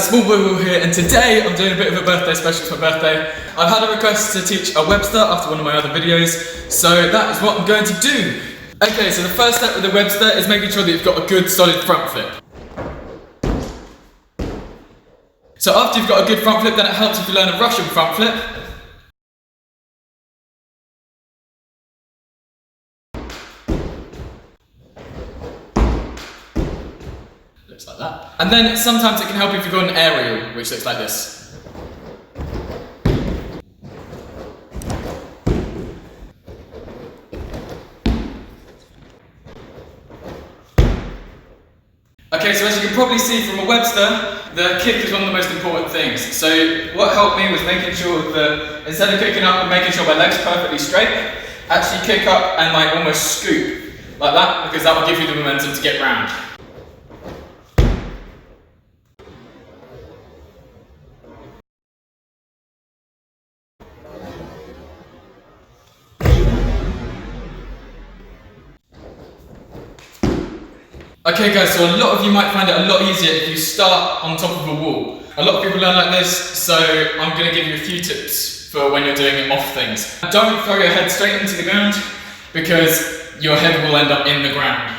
it's Small Boy Will here, and today I'm doing a bit of a birthday special for my birthday. I've had a request to teach a Webster after one of my other videos, so that is what I'm going to do. Okay, so the first step with the Webster is making sure that you've got a good solid front flip. So after you've got a good front flip, then it helps if you learn a Russian front flip. Looks like that. And then sometimes it can help if you've got an aerial, which looks like this. Okay, so as you can probably see from a Webster, the kick is one of the most important things. So what helped me was making sure that instead of kicking up and making sure my leg's perfectly straight, actually kick up and like almost scoop like that, because that will give you the momentum to get round. Okay guys, so a lot of you might find it a lot easier if you start on top of a wall. A lot of people learn like this, so I'm going to give you a few tips for when you're doing it off things. Don't throw your head straight into the ground, because your head will end up in the ground.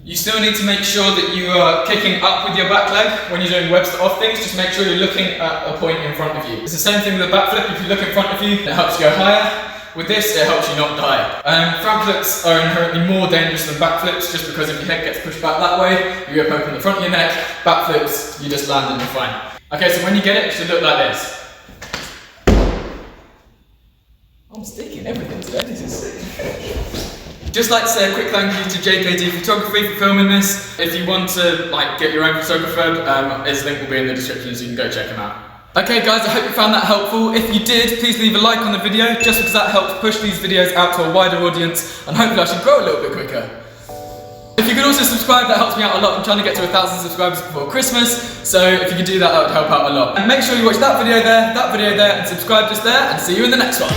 You still need to make sure that you are kicking up with your back leg when you're doing Webster off things. Just make sure you're looking at a point in front of you. It's the same thing with the back flip. If you look in front of you, it helps you go higher. With this, it helps you not die. Front flips are inherently more dangerous than back flips, just because if your head gets pushed back that way, you go poke in the front of your neck. Back flips, you just land and you're fine. Okay, so when you get it, it should look like this. I'm sticking everything today, this is sick. Just like to say a quick thank you to JKD Photography for filming this. If you want to get your own photographer, his link will be in the description, so you can go check him out. Okay guys, I hope you found that helpful. If you did, please leave a like on the video, just because that helps push these videos out to a wider audience, and hopefully I should grow a little bit quicker. If you could also subscribe, that helps me out a lot. I'm trying to get to 1,000 subscribers before Christmas, so if you could do that, that would help out a lot. And make sure you watch that video there, and subscribe just there, and see you in the next one.